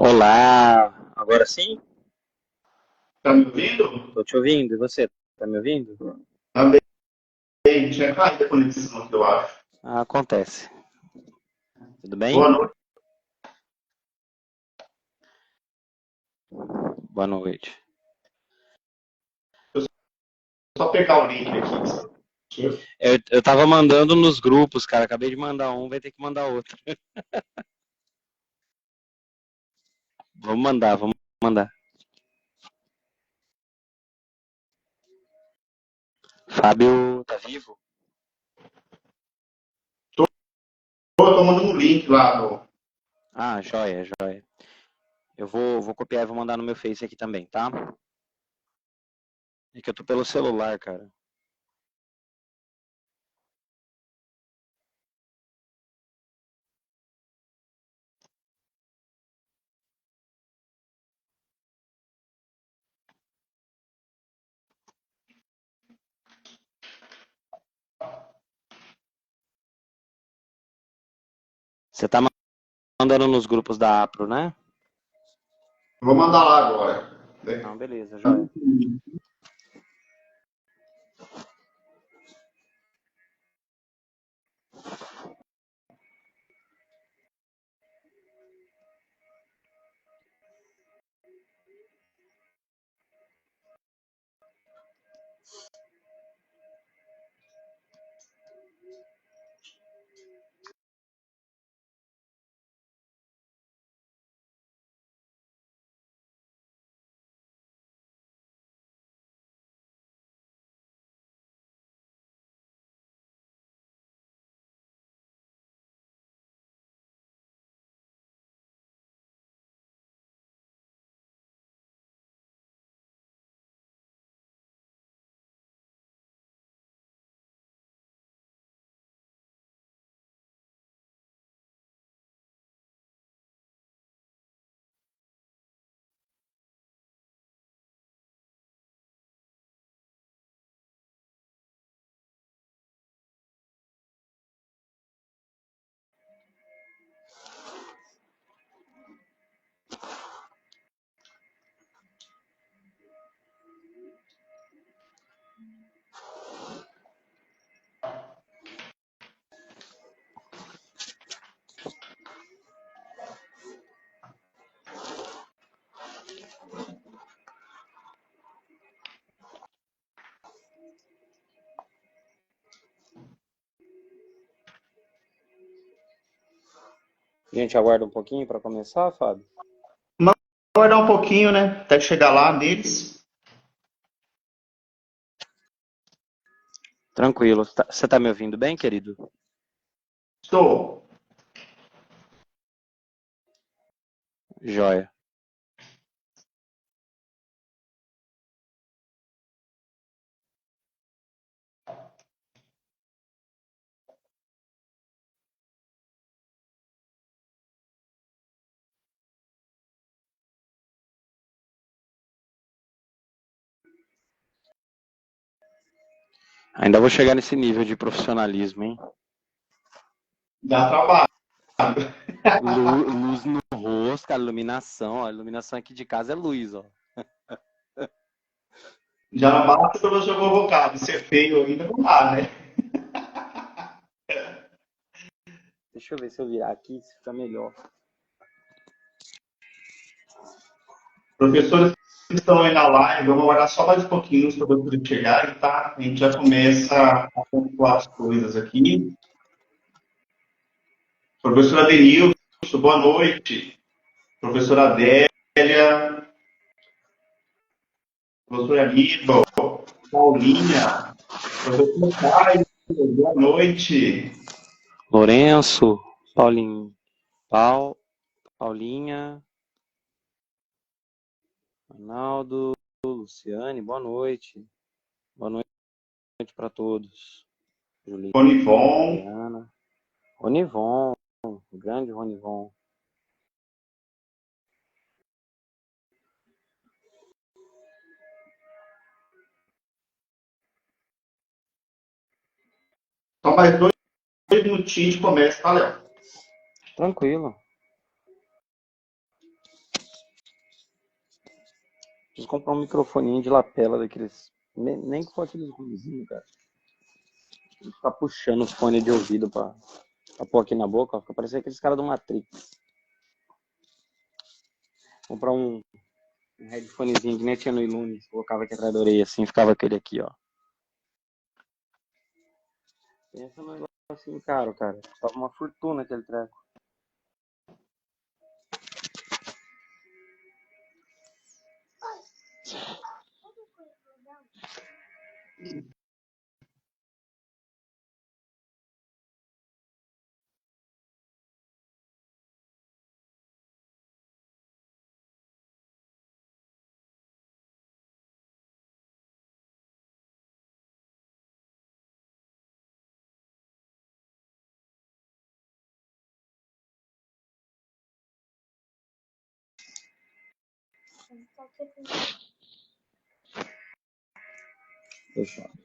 Olá, agora sim? Tá me ouvindo? Tô te ouvindo. E você? Tá me ouvindo? Também tinha caído a conexão aqui, eu acho. Ah, acontece. Tudo Boa bem? noite. Boa noite. Só pegar o link aqui que você. Eu tava mandando nos grupos, cara. Acabei de mandar um, vai ter que mandar outro. Vamos mandar. Fábio tá vivo? Tô mandando um link lá no. Ah, joia, joia. Eu vou copiar e vou mandar no meu Face aqui também, tá? É que eu tô pelo celular, cara. Você tá mandando nos grupos da APRO, né? Vou mandar lá agora. Não, beleza, joia. A gente aguarda um pouquinho para começar, Fábio? Mas vai dar um pouquinho, né? Até chegar lá neles. Tranquilo. Você tá me ouvindo bem, querido? Estou. Joia. Ainda vou chegar nesse nível de profissionalismo, hein? Dá trabalho. Luz no rosto, cara, iluminação. Ó, a iluminação aqui de casa é luz, ó. Já não basta pelo seu convocado. Ser feio ainda não dá, né? Deixa eu ver se eu virar aqui, se fica melhor. Professores que estão aí na live, vamos aguardar só mais um pouquinho para o professor chegarem, tá? A gente já começa a pontuar as coisas aqui. Professora Denilson, boa noite. Professora Adélia, professora Aníbal, Paulinha, professor Caio, boa noite. Lourenço, Paulinho, Paulinha, Arnaldo, Luciane, boa noite. Boa noite para todos. Ronivon, Juliana, Ronivon, o grande Ronivon. só mais dois minutinhos de começa, tá, Léo? Tranquilo. Preciso comprar um microfoninho de lapela daqueles. Nem que fosse aqueles ruimzinhos, cara. Vou ficar puxando o fone de ouvido pra pôr aqui na boca, ó. Fica parecendo aqueles caras do Matrix. Comprar um headphonezinho que nem tinha no Illumin. Colocava aqui atrás da orelha assim, ficava aquele aqui, ó. Pensa num negocinho caro, cara. Tava uma fortuna aquele treco. Fechado.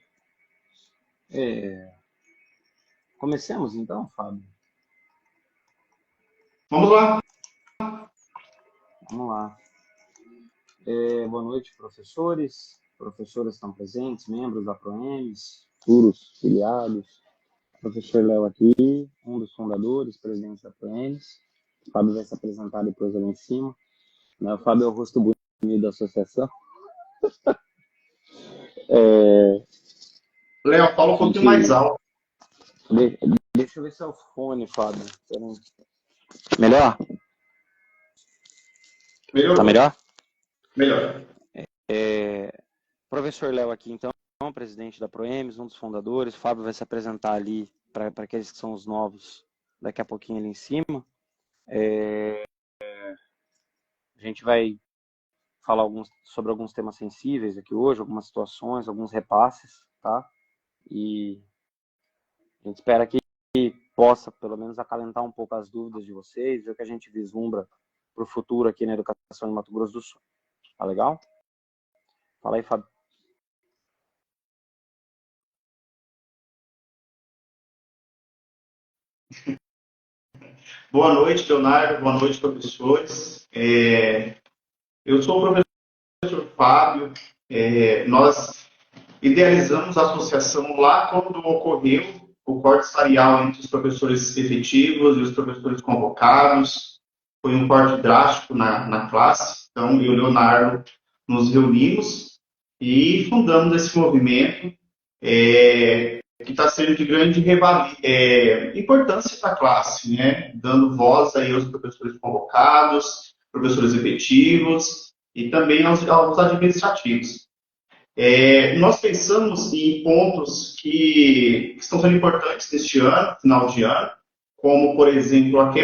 Comecemos então, Fábio? Vamos lá. Vamos lá. Boa noite, professores. Professores estão presentes, membros da ProEMS, futuros filiados. Professor Léo aqui, um dos fundadores, presidente da ProEMS. O Fábio vai se apresentar depois ali em cima. O Fábio é o rosto bonito da associação. Léo, fala um pouquinho mais alto. Deixa eu ver se é o fone, Fábio. Melhor? Melhorou. Tá melhor? Melhor. Professor Léo aqui, então, presidente da ProEMS, um dos fundadores. O Fábio vai se apresentar ali para aqueles que são os novos daqui a pouquinho ali em cima. A gente vai falar sobre alguns temas sensíveis aqui hoje, algumas situações, alguns repasses, tá? E a gente espera que possa, pelo menos, acalentar um pouco as dúvidas de vocês, ver o que a gente vislumbra para o futuro aqui na educação em Mato Grosso do Sul. Tá legal? Fala aí, Fábio. Boa noite, Leonardo. Boa noite, professores. Eu sou o professor Fábio. Nós idealizamos a associação lá quando ocorreu o corte salarial entre os professores efetivos e os professores convocados. Foi um corte drástico na classe. Então, eu e o Leonardo nos reunimos e fundamos esse movimento que está sendo de grande importância para a classe, né? Dando voz aí aos professores convocados, professores efetivos e também aos administrativos. Nós pensamos em pontos que estão sendo importantes neste ano, final de ano, como, por exemplo, o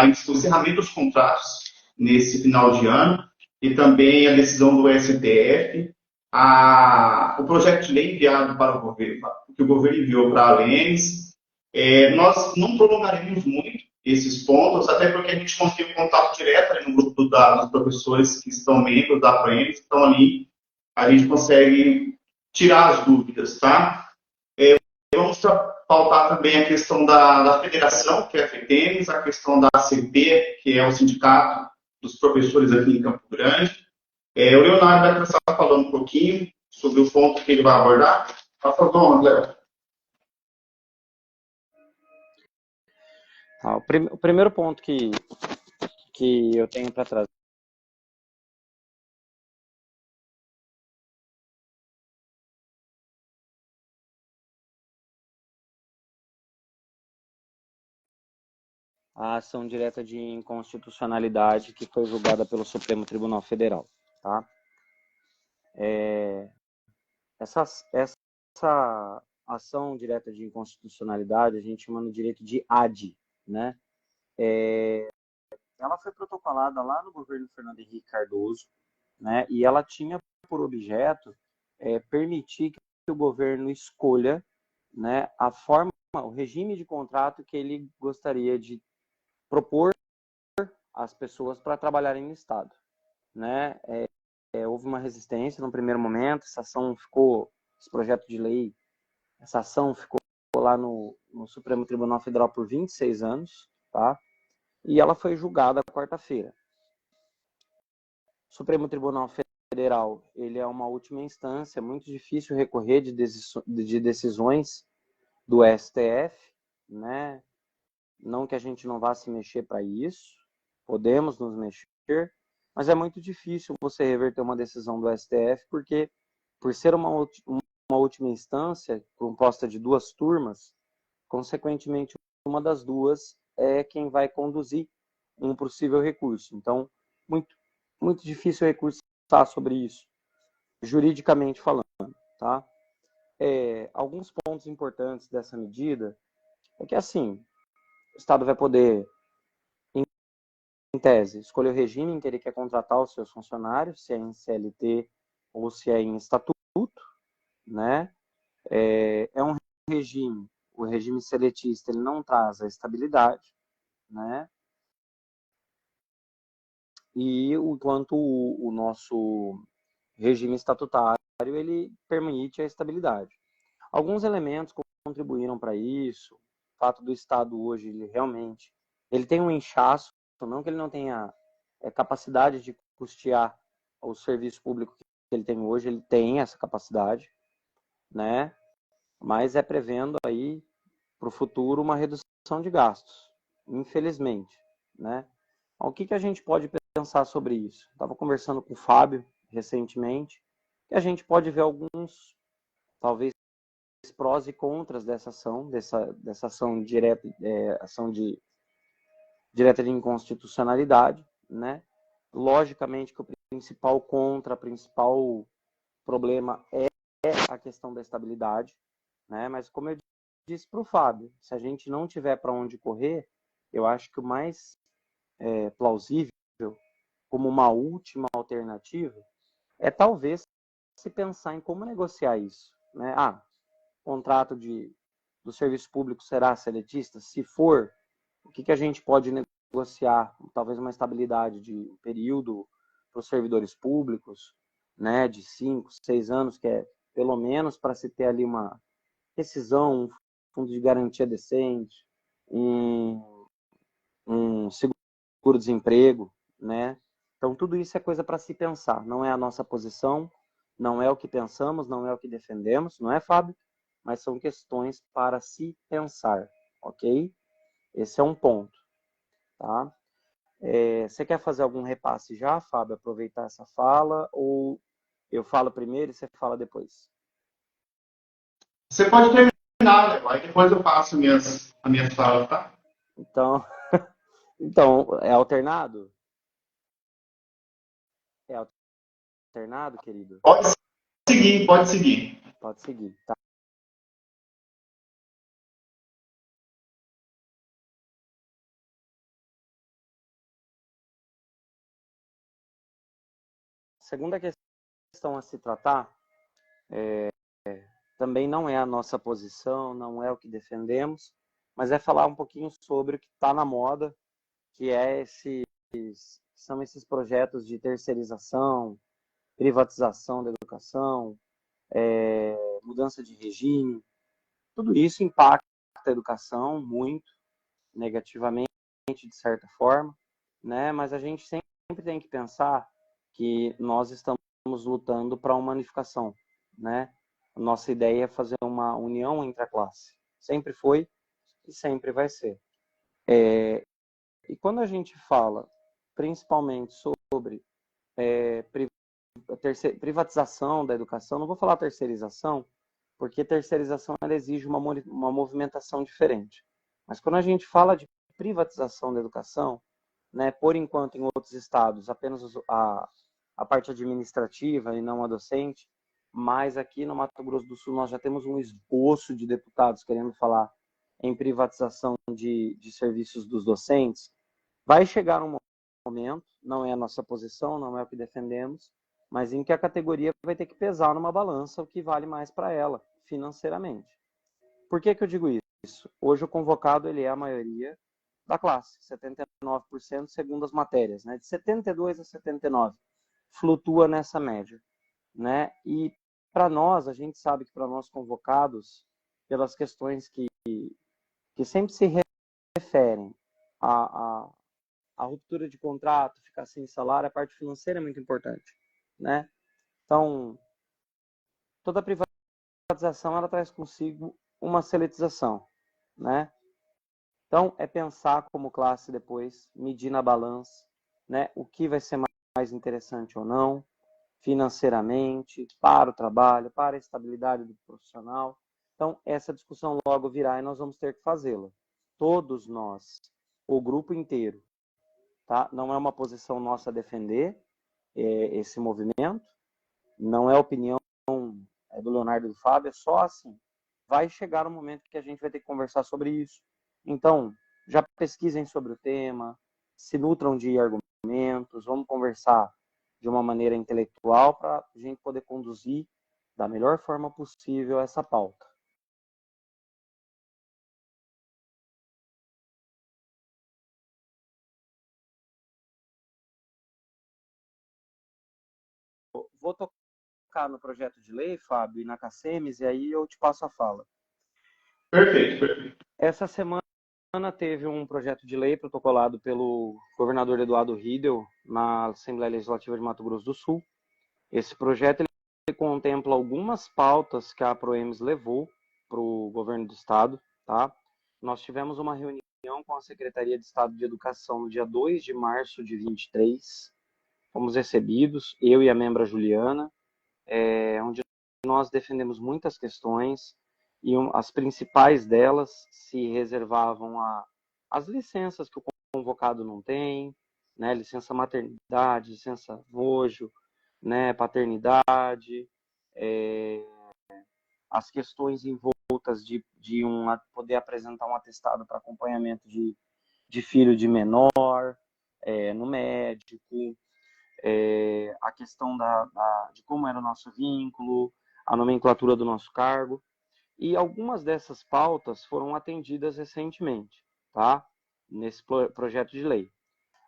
encerramento dos contratos nesse final de ano e também a decisão do STF, o projeto de lei enviado para o governo, que o governo enviou para a ALENS. Nós não prolongaremos muito esses pontos, até porque a gente conseguiu contato direto ali no grupo dos professores que estão membros da ALENS, estão ali, a gente consegue tirar as dúvidas, tá? Vamos pautar também a questão da federação, que é a FETEMES, a questão da ACP, que é o sindicato dos professores aqui em Campo Grande. O Leonardo vai começar falando um pouquinho sobre o ponto que ele vai abordar. Por favor, Léo. O primeiro ponto que eu tenho para trazer a ação direta de inconstitucionalidade que foi julgada pelo Supremo Tribunal Federal, tá? Essa ação direta de inconstitucionalidade a gente chama no direito de AD, né? Ela foi protocolada lá no governo Fernando Henrique Cardoso, né? E ela tinha por objeto permitir que o governo escolha, né, a forma, o regime de contrato que ele gostaria de propor às pessoas para trabalharem no Estado, né? Houve uma resistência no primeiro momento, esse projeto de lei, essa ação ficou lá no Supremo Tribunal Federal por 26 anos, tá? E ela foi julgada quarta-feira. O Supremo Tribunal federal, ele é uma última instância, é muito difícil recorrer de decisões do STF, né? Não que a gente não vá se mexer para isso, podemos nos mexer, mas é muito difícil você reverter uma decisão do STF, porque por ser uma última instância, composta de duas turmas, consequentemente, uma das duas é quem vai conduzir um possível recurso. Então, muito difícil recursar sobre isso, juridicamente falando, tá? Alguns pontos importantes dessa medida é que, assim, o Estado vai poder, em tese, escolher o regime em que ele quer contratar os seus funcionários, se é em CLT ou se é em estatuto, né? É um regime, o regime seletista, ele não traz a estabilidade, né? E enquanto o nosso regime estatutário, ele permite a estabilidade. Alguns elementos contribuíram para isso. O fato do Estado hoje, ele tem um inchaço, não que ele não tenha capacidade de custear o serviço público que ele tem hoje, ele tem essa capacidade, né? Mas é prevendo aí para o futuro uma redução de gastos, infelizmente, né? O que a gente pode pensar sobre isso? Estava conversando com o Fábio recentemente, que a gente pode ver alguns, talvez, prós e contras dessa ação, dessa ação direta, direta de inconstitucionalidade, né? Logicamente que o principal problema é a questão da estabilidade, né? Mas como eu disse para o Fábio, se a gente não tiver para onde correr, eu acho que o mais plausível, como uma última alternativa, é talvez se pensar em como negociar isso, né? O contrato do serviço público será seletista? Se for, o que a gente pode negociar? Talvez uma estabilidade de período para os servidores públicos, né? De 5, 6 anos, que é pelo menos para se ter ali uma rescisão, um fundo de garantia decente, um seguro-desemprego, né? Então, tudo isso é coisa para se pensar. Não é a nossa posição, não é o que pensamos, não é o que defendemos, não é, Fábio? Mas são questões para se pensar, ok? Esse é um ponto, tá? Você quer fazer algum repasse já, Fábio? Aproveitar essa fala, ou eu falo primeiro e você fala depois? Você pode terminar, né? Aí depois eu faço a minha fala, tá? Então, é alternado? É alternado, querido? Pode seguir, pode seguir. Pode seguir, tá? Segunda questão a se tratar, também não é a nossa posição, não é o que defendemos, mas é falar um pouquinho sobre o que está na moda, que são esses projetos de terceirização, privatização da educação, mudança de regime. Tudo isso impacta a educação muito negativamente, de certa forma, né? Mas a gente sempre tem que pensar que nós estamos lutando para uma unificação, né? A nossa ideia é fazer uma união entre a classe. Sempre foi e sempre vai ser. E quando a gente fala, principalmente sobre privatização da educação, não vou falar terceirização, porque terceirização ela exige uma movimentação diferente. Mas quando a gente fala de privatização da educação, né, por enquanto em outros estados apenas a parte administrativa e não a docente, mas aqui no Mato Grosso do Sul nós já temos um esboço de deputados querendo falar em privatização de serviços dos docentes. Vai chegar um momento, não é a nossa posição, não é o que defendemos, mas em que a categoria vai ter que pesar numa balança o que vale mais para ela, financeiramente. Por que eu digo isso? Hoje o convocado ele é a maioria da classe, 79% segundo as matérias, né? De 72 a 79, flutua nessa média, né? E para nós, a gente sabe que para nós convocados, pelas questões que sempre se referem a ruptura de contrato, ficar sem salário, a parte financeira é muito importante, né? Então, toda privatização ela traz consigo uma seletização, né? Então, é pensar como classe depois, medir na balança, né? O que vai ser mais interessante ou não, financeiramente, para o trabalho, para a estabilidade do profissional. Então, essa discussão logo virá e nós vamos ter que fazê-la. Todos nós, o grupo inteiro, tá? Não é uma posição nossa defender esse movimento, não é opinião do Leonardo e do Fábio, é só assim. Vai chegar um momento que a gente vai ter que conversar sobre isso. Então, já pesquisem sobre o tema, se nutram de argumentos, vamos conversar de uma maneira intelectual para a gente poder conduzir da melhor forma possível essa pauta. Vou tocar no projeto de lei, Fábio, e na CACEMES, e aí eu te passo a fala. Perfeito, perfeito. Essa semana teve um projeto de lei protocolado pelo governador Eduardo Riedel na Assembleia Legislativa de Mato Grosso do Sul. Esse projeto ele contempla algumas pautas que a Proems levou para o governo do estado, tá? Nós tivemos uma reunião com a Secretaria de Estado de Educação no dia 2 de março de 23. Fomos recebidos, eu e a membra Juliana, onde nós defendemos muitas questões e as principais delas se reservavam às licenças que o convocado não tem, né? Licença maternidade, licença nojo, né? Paternidade, as questões envoltas de poder apresentar um atestado para acompanhamento de filho de menor no médico, a questão de como era o nosso vínculo, a nomenclatura do nosso cargo. E algumas dessas pautas foram atendidas recentemente, tá? Nesse projeto de lei.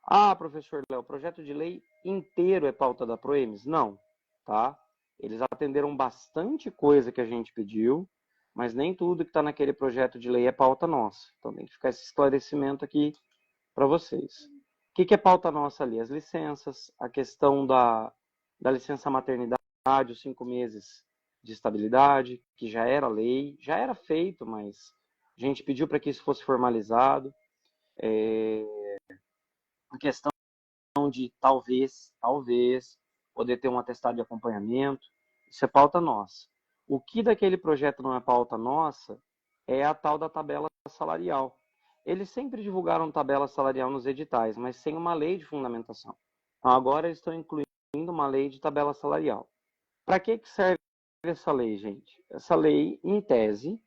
Ah, professor Léo, o projeto de lei inteiro é pauta da Proems? Não, tá? Eles atenderam bastante coisa que a gente pediu, mas nem tudo que está naquele projeto de lei é pauta nossa. Então tem que ficar esse esclarecimento aqui para vocês. O que é pauta nossa ali? As licenças, a questão da licença maternidade, os 5 meses de estabilidade, que já era lei, já era feito, mas a gente pediu para que isso fosse formalizado. A questão de talvez poder ter um atestado de acompanhamento, isso é pauta nossa. O que daquele projeto não é pauta nossa é a tal da tabela salarial. Eles sempre divulgaram tabela salarial nos editais, mas sem uma lei de fundamentação. Então, agora eles estão incluindo uma lei de tabela salarial. Para que serve essa lei, gente? Essa lei, em tese,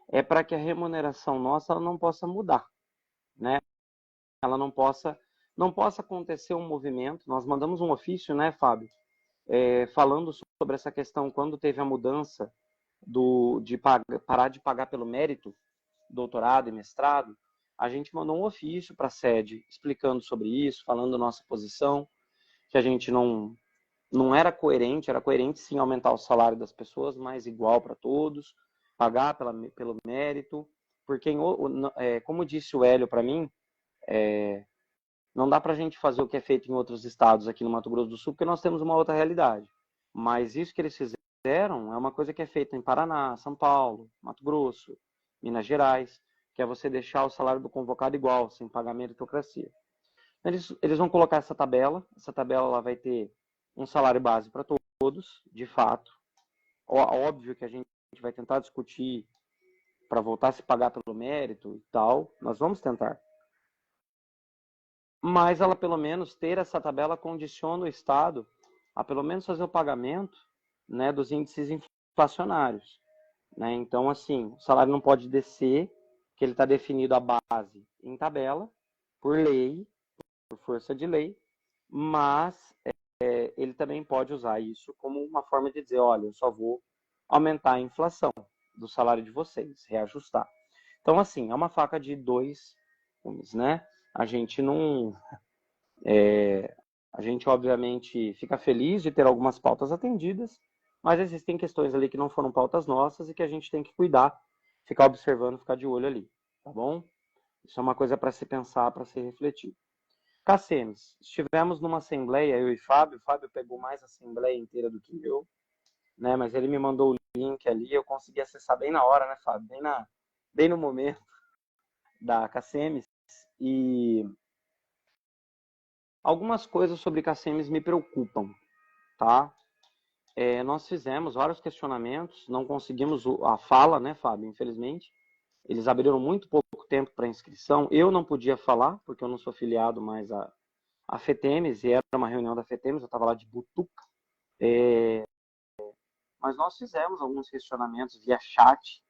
é para que a remuneração nossa ela não possa mudar, né? Ela não possa acontecer um movimento. Nós mandamos um ofício, né, Fábio, falando sobre essa questão quando teve a mudança de parar de pagar pelo mérito, doutorado e mestrado. A gente mandou um ofício para a sede explicando sobre isso, falando nossa posição, que a gente não era coerente, era coerente sim aumentar o salário das pessoas, mas igual para todos, pagar pelo mérito, porque, como disse o Hélio para mim, não dá para a gente fazer o que é feito em outros estados aqui no Mato Grosso do Sul, porque nós temos uma outra realidade. Mas isso que eles fizeram é uma coisa que é feita em Paraná, São Paulo, Mato Grosso, Minas Gerais, que é você deixar o salário do convocado igual, sem pagar meritocracia. Eles vão colocar essa tabela ela vai ter um salário base para todos, de fato. Óbvio que a gente vai tentar discutir para voltar a se pagar pelo mérito e tal, nós vamos tentar. Mas ela, pelo menos, ter essa tabela condiciona o Estado a, pelo menos, fazer o pagamento, né, dos índices inflacionários. Né? Então, assim, o salário não pode descer, que ele está definido a base em tabela, por lei, por força de lei, mas ele também pode usar isso como uma forma de dizer, olha, eu só vou aumentar a inflação do salário de vocês, reajustar. Então, assim, é uma faca de dois gumes, né? A gente não... a gente, obviamente, fica feliz de ter algumas pautas atendidas, mas existem questões ali que não foram pautas nossas e que a gente tem que cuidar, ficar observando, ficar de olho ali, tá bom? Isso é uma coisa para se pensar, para se refletir. Cacemes, estivemos numa assembleia, eu e Fábio. O Fábio pegou mais a assembleia inteira do que eu, né? Mas ele me mandou o link ali, eu consegui acessar bem na hora, né, Fábio? Bem no momento da Cacemes. E algumas coisas sobre Cacemes me preocupam, tá? Nós fizemos vários questionamentos, não conseguimos a fala, né, Fábio? Infelizmente. Eles abriram muito pouco tempo para inscrição. Eu não podia falar, porque eu não sou filiado mais à FETEMES, e era uma reunião da FETEMES, eu estava lá de butuca. Mas nós fizemos alguns questionamentos via chat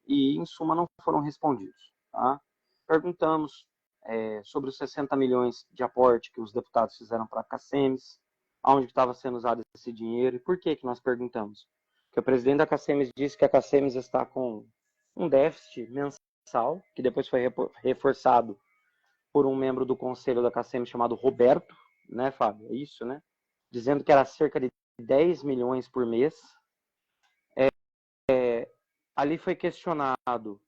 e, em suma, não foram respondidos. Tá? Perguntamos sobre os 60 milhões de aporte que os deputados fizeram para a CACEMES, aonde estava sendo usado esse dinheiro e por que nós perguntamos. Porque o presidente da CACEMES disse que a CACEMES está com um déficit mensal, que depois foi reforçado por um membro do conselho da CACEMES chamado Roberto, né, Fábio? É isso, né? Dizendo que era cerca de 10 milhões por mês. Ali foi questionado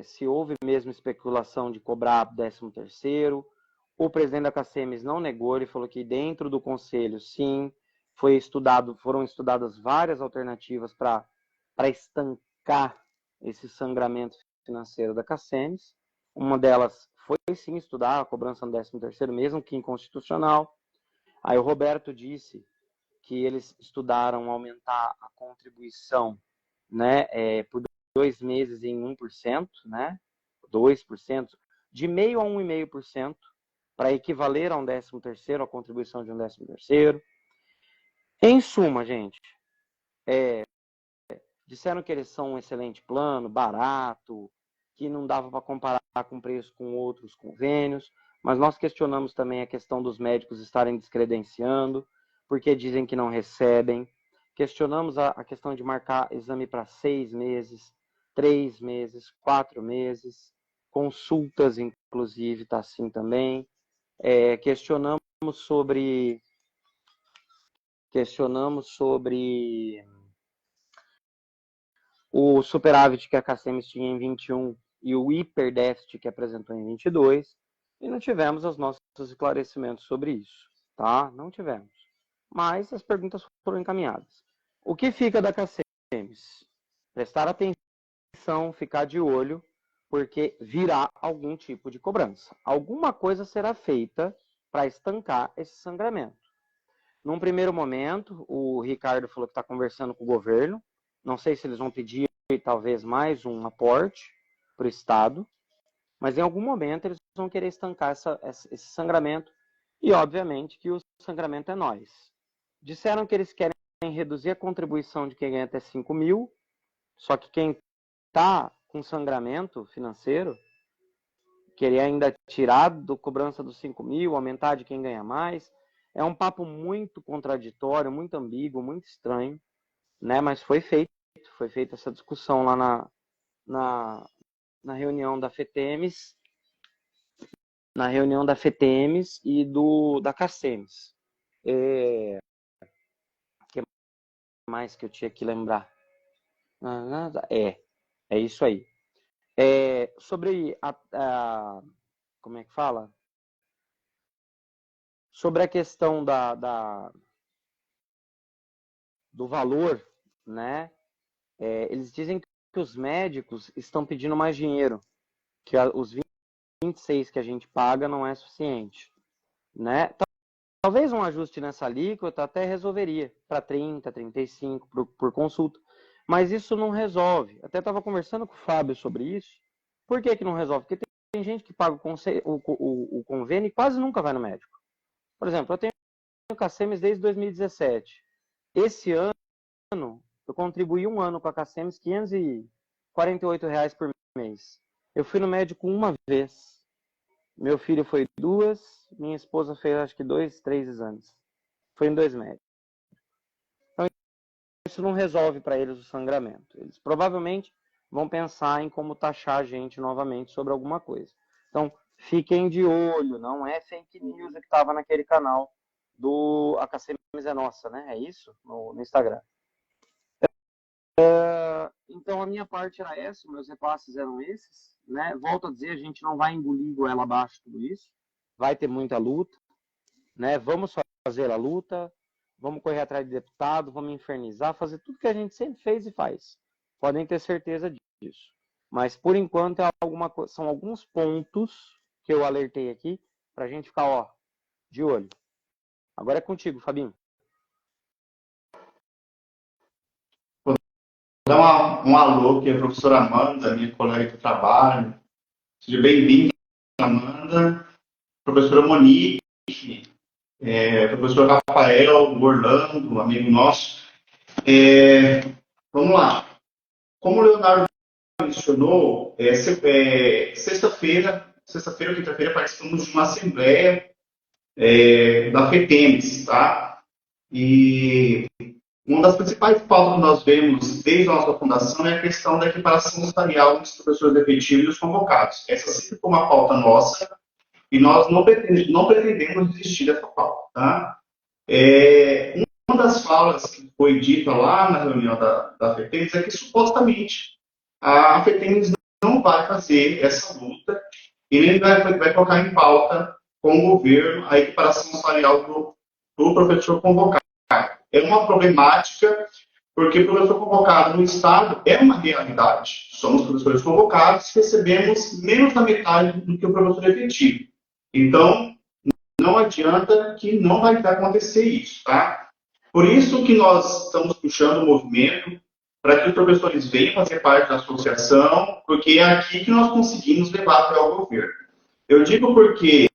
se houve mesmo especulação de cobrar 13º. O presidente da CACEMES não negou, ele falou que dentro do conselho, sim, foram estudadas várias alternativas para estancar esse sangramento financeiro da CACEMES. Uma delas foi, sim, estudar a cobrança do 13º, mesmo que inconstitucional. Aí o Roberto disse que eles estudaram aumentar a contribuição, né, por 2 meses em 1%, né, 2%, de meio a 1,5%, para equivaler a um 13º, a contribuição de um 13º. Em suma, gente, disseram que eles são um excelente plano, barato, que não dava para comparar com preço com outros convênios, mas nós questionamos também a questão dos médicos estarem descredenciando, porque dizem que não recebem. Questionamos a questão de marcar exame para 6 meses, 3 meses, 4 meses, consultas, inclusive, está assim também. Questionamos sobre o superávit que a CACEMES tinha em 21 e o hiperdéficit que apresentou em 22, e não tivemos os nossos esclarecimentos sobre isso, tá? Não tivemos. Mas as perguntas foram encaminhadas. O que fica da CACEMES? Prestar atenção, ficar de olho, porque virá algum tipo de cobrança. Alguma coisa será feita para estancar esse sangramento. Num primeiro momento, o Ricardo falou que está conversando com o governo. Não sei se eles vão pedir talvez mais um aporte para o Estado, mas em algum momento eles vão querer estancar esse sangramento, e obviamente que o sangramento é nós. Disseram que eles querem reduzir a contribuição de quem ganha até 5 mil, só que quem está com sangramento financeiro, querer ainda tirar da cobrança dos 5 mil, aumentar de quem ganha mais, é um papo muito contraditório, muito ambíguo, muito estranho, né? Mas foi feita essa discussão lá na reunião da FETEMES, e da CACEMES. O que mais que eu tinha que lembrar? É isso aí. Sobre como é que fala? Sobre a questão do valor, né? Eles dizem que os médicos estão pedindo mais dinheiro, que os 26 que a gente paga não é suficiente, né? Talvez um ajuste nessa alíquota até resolveria para 30, 35 por consulta, mas isso não resolve. Até estava conversando com o Fábio sobre isso. Por que não resolve? Porque tem gente que paga o convênio e quase nunca vai no médico. Por exemplo, eu tenho CACEMES desde 2017. Esse ano, eu contribuí um ano com a CACEMES, R$ 548 por mês. Eu fui no médico uma vez. Meu filho foi 2, minha esposa fez acho que 2, 3 exames. Foi em 2 médicos. Então, isso não resolve para eles o sangramento. Eles provavelmente vão pensar em como taxar a gente novamente sobre alguma coisa. Então, fiquem de olho, não é fake news que estava naquele canal do A CACEMES é Nossa, né? É isso? No Instagram. Então, a minha parte era essa, meus repasses eram esses, né? Volto a dizer, a gente não vai engolir goela abaixo tudo isso, vai ter muita luta, né? Vamos fazer a luta, vamos correr atrás de deputado, vamos infernizar, fazer tudo que a gente sempre fez e faz. Podem ter certeza disso. Mas, por enquanto, são alguns pontos que eu alertei aqui para a gente ficar, de olho. Agora é contigo, Fabinho. Vou dar um alô aqui, a professora Amanda, minha colega de trabalho. Seja bem-vinda, Amanda. Professora Monique, professor Rafael, Orlando, amigo nosso. Vamos lá. Como o Leonardo mencionou, sexta-feira ou quinta-feira, participamos de uma assembleia da FETEMES, tá? E uma das principais pautas que nós vemos desde a nossa fundação é a questão da equiparação salarial dos professores efetivos e dos convocados. Essa sempre foi uma pauta nossa e nós não pretendemos desistir dessa pauta, tá? Uma das falas que foi dita lá na reunião da FETEMES é que supostamente a FETEMES não vai fazer essa luta e nem vai colocar em pauta com o governo a equiparação salarial do professor convocado. É uma problemática, porque o professor convocado no Estado é uma realidade. Somos professores convocados, recebemos menos da metade do que o professor efetivo. Então, não adianta que não vai acontecer isso, tá? Por isso que nós estamos puxando o movimento para que os professores venham fazer parte da associação, porque é aqui que nós conseguimos levar até o governo. Eu digo porque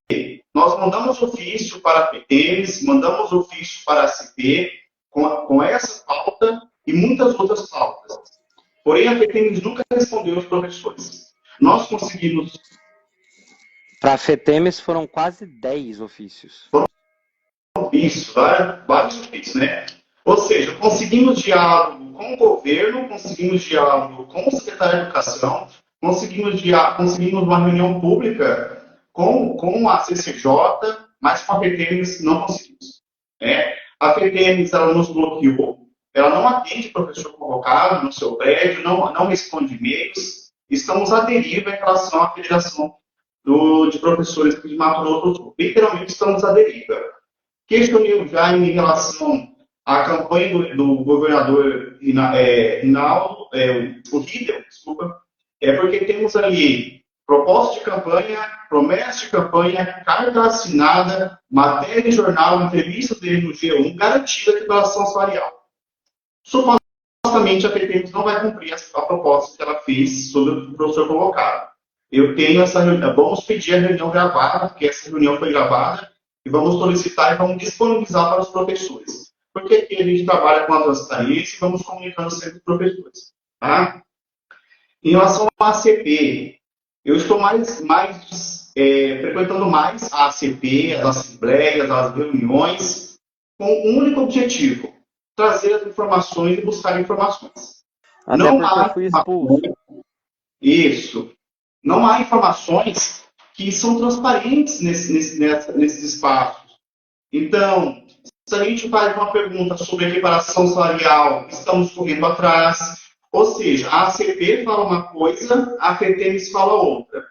nós mandamos ofício para a FETEMES, mandamos ofício para a ACP, com essa pauta e muitas outras pautas. Porém, a FETEMES nunca respondeu aos professores. Nós conseguimos... Para a FETEMES foram quase 10 ofícios. Isso, vários ofícios, né? Ou seja, conseguimos diálogo com o governo, conseguimos diálogo com o secretário de Educação, conseguimos uma reunião pública com a CCJ, mas com a FETEMES não conseguimos. A FETEMES, ela nos bloqueou, ela não atende professor convocado no seu prédio, não responde e-mails. Estamos à deriva em relação à Federação de Professores aqui de Mato Grosso do Sul. Literalmente estamos à deriva. Questionei já em relação à campanha do governador Rinaldo, o Riedel, desculpa, porque temos ali proposta de campanha, promessa de campanha, carta assinada, matéria de jornal, entrevista dele no G1, garantida a equiparação salarial. Supostamente a FETEMES não vai cumprir a proposta que ela fez sobre o professor convocado. Eu tenho essa reunião, vamos pedir a reunião gravada, porque essa reunião foi gravada, e vamos solicitar e vamos disponibilizar para os professores. Porque aqui a gente trabalha com a transparência e vamos comunicando sempre os professores. Tá? Em relação à ACP, eu estou frequentando mais a ACP, as assembleias, as reuniões, com um único objetivo: trazer as informações e buscar informações. Até não há eu fui expulso. Isso. Não há informações que são transparentes nesses espaços. Então, se a gente faz uma pergunta sobre equiparação salarial, estamos correndo atrás. Ou seja, a ACP fala uma coisa, a FETEMES fala outra.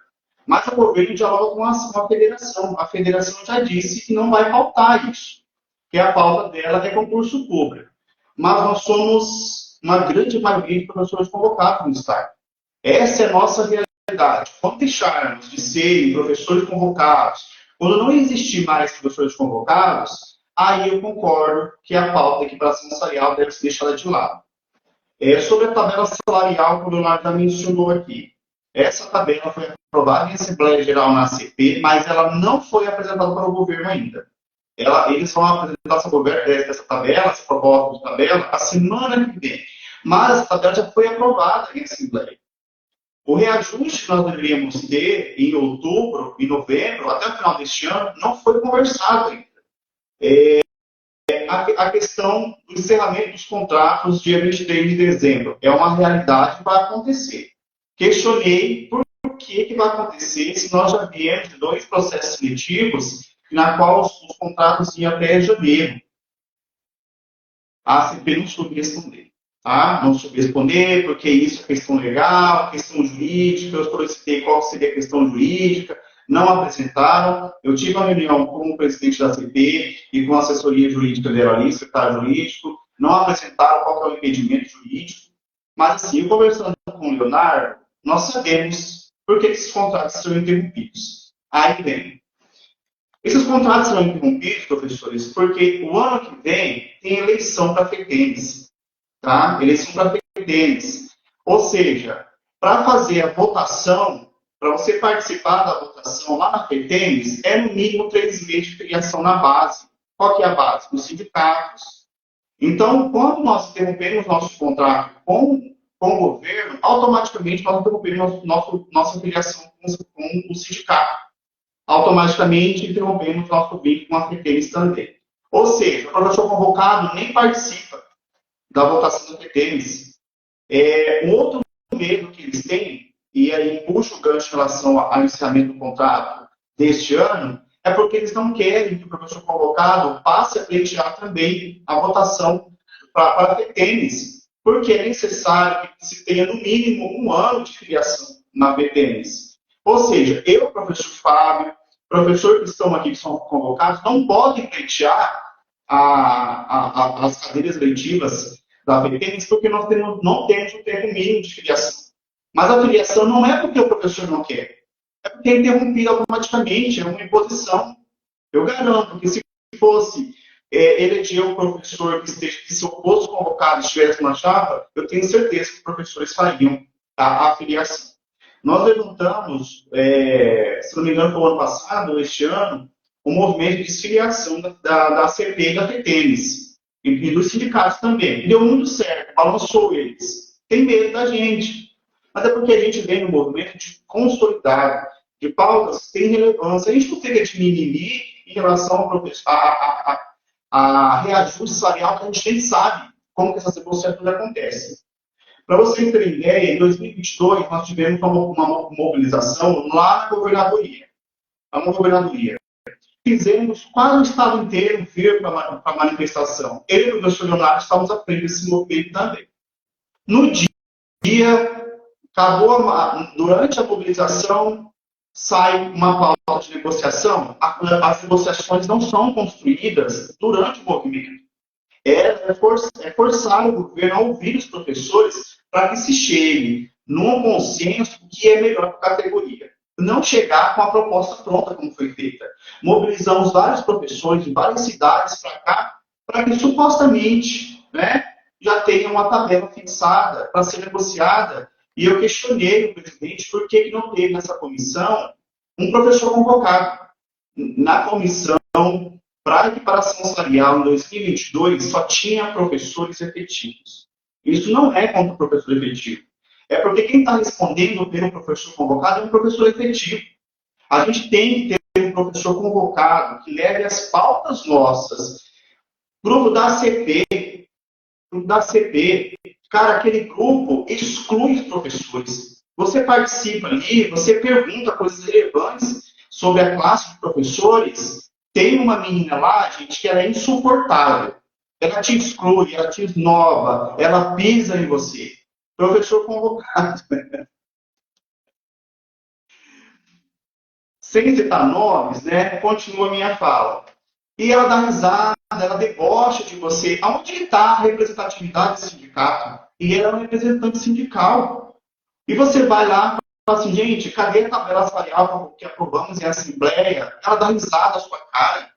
Mas o governo dialoga com a federação. A federação já disse que não vai faltar isso, que a pauta dela é concurso público. Mas nós somos uma grande maioria de professores convocados no Estado. Essa é a nossa realidade. Quando deixarmos de ser professores convocados, quando não existir mais professores convocados, aí eu concordo que a pauta da equiparação salarial deve ser deixada de lado. Sobre a tabela salarial que o Leonardo já mencionou aqui. Essa tabela foi aprovada em Assembleia Geral na ACP, mas ela não foi apresentada para o governo ainda. Eles vão apresentar essa tabela, essa proposta de tabela, a semana que vem. Mas essa tabela já foi aprovada em Assembleia. O reajuste que nós deveríamos ter em outubro, em novembro, até o final deste ano, não foi conversado ainda. A questão do encerramento dos contratos dia 23 de dezembro é uma realidade que vai acontecer. Questionei por que vai acontecer se nós já viemos de 2 processos seletivos na qual os contratos iam até janeiro. A ACP não soube responder. Tá? Não soube responder porque isso é questão legal, questão jurídica. Eu solicitei qual seria a questão jurídica. não apresentaram. Eu tive uma reunião com o presidente da CP e com a assessoria jurídica dela ali, secretário jurídico, não apresentaram qual é o impedimento jurídico. Mas, assim, eu conversando com o Leonardo, nós sabemos por que esses contratos são interrompidos. Aí vem. Esses contratos são interrompidos, professores, porque o ano que vem tem eleição para FETENS, tá? Eleição para FETENS. Ou seja, para fazer a votação, para você participar da votação lá na FETENS, é no mínimo 3 meses de filiação na base. Qual que é a base? Nos sindicatos. Então, quando nós interrompemos nosso contrato com o governo, automaticamente nós interrompemos nossa filiação com o sindicato. Automaticamente interrompemos nosso vínculo com a FETENS também. Ou seja, o professor convocado nem participa da votação da FETENS. Um outro medo que eles têm, e aí puxa o gancho em relação ao encerramento do contrato deste ano, é porque eles não querem que o professor convocado passe a pleitear também a votação para a FETENS, porque é necessário que se tenha no mínimo 1 ano de filiação na FETENS. Ou seja, eu, professor Fábio, professor que estão aqui, que são convocados, não podem pleitear as cadeiras leitivas da FETENS porque nós não temos o tempo mínimo de filiação. Mas a filiação não é porque o professor não quer, é porque é interrompido automaticamente, é uma imposição. Eu garanto que se fosse eleger um professor que se o posto convocado estivesse na chapa, eu tenho certeza que os professores fariam a filiação. Nós levantamos, se não me engano, foi o ano passado, este ano, um movimento de desfiliação da CP e da FETENS, e dos sindicatos também. Deu muito certo, balançou eles. Tem medo da gente. Mas é porque a gente vem no movimento de consolidar, de pautas que têm relevância. A gente não fica de mimimi em relação a reajuste salarial, que a gente nem sabe como que essas negociações acontecem. Para você ter ideia, em 2022, nós tivemos uma mobilização lá na governadoria. Fizemos quase o estado inteiro vir para a manifestação. Eu e o professor Leonardo estávamos à frente desse movimento também. No dia, durante a mobilização, sai uma pauta de negociação. As negociações não são construídas durante o movimento. É forçar o governo a ouvir os professores para que se chegue num consenso que é melhor para a categoria. Não chegar com a proposta pronta, como foi feita. Mobilizamos vários professores de várias cidades para cá, para que supostamente, já tenha uma tabela fixada para ser negociada. E eu questionei o presidente por que não teve nessa comissão um professor convocado. Na comissão para a equiparação salarial em 2022, só tinha professores efetivos. Isso não é contra o professor efetivo. É porque quem está respondendo pelo professor convocado é um professor efetivo. A gente tem que ter um professor convocado que leve as pautas nossas. Grupo da CP, cara, aquele grupo exclui os professores. Você participa ali, você pergunta coisas relevantes sobre a classe de professores. Tem uma menina lá, gente, que ela é insuportável. Ela te exclui, ela te esnoba, ela pisa em você. Professor convocado. Sem citar nomes, continua a minha fala. E ela dá risada, ela debocha de você. Aonde está a representatividade do sindicato? E ela é uma representante sindical. E você vai lá e fala assim, gente, cadê a tabela salarial que aprovamos em assembleia? Ela dá risada à sua cara.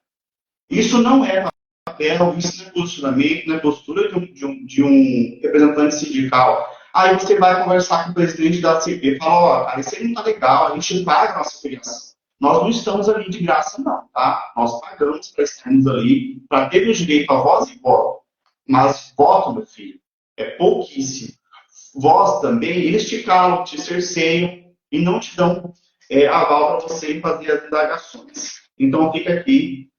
Isso não é papel, isso não é posicionamento, não é postura de um representante sindical. Aí você vai conversar com o presidente da CP e fala, cara, isso aí não está legal, a gente paga a nossa filiação. Nós não estamos ali de graça, não, tá? Nós pagamos para estarmos ali, para termos direito a voz e voto. Mas voto, meu filho, é pouquíssimo. Voz também, eles te calam, te cerceiam e não te dão aval para você fazer as indagações. Então, fica aqui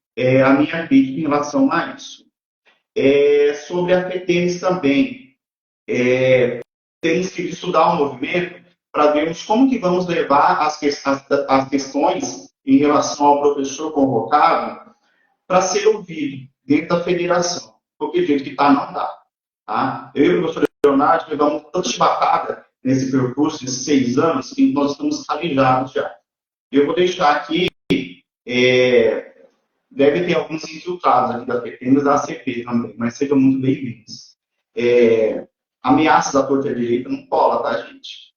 a minha crítica em relação a isso. Sobre a FETENS também, temos que estudar o movimento para vermos como que vamos levar as questões em relação ao professor convocado para ser ouvido dentro da federação. Porque do jeito que está, não dá. Tá? Eu e o professor Leonardo levamos tanta chibatada nesse percurso, nesses 6 anos, que nós estamos calejados já. Eu vou deixar aqui, deve ter alguns infiltrados aqui da FETEMES da ACP também, mas sejam muito bem-vindos. Ameaças da torta direita não cola, tá, gente?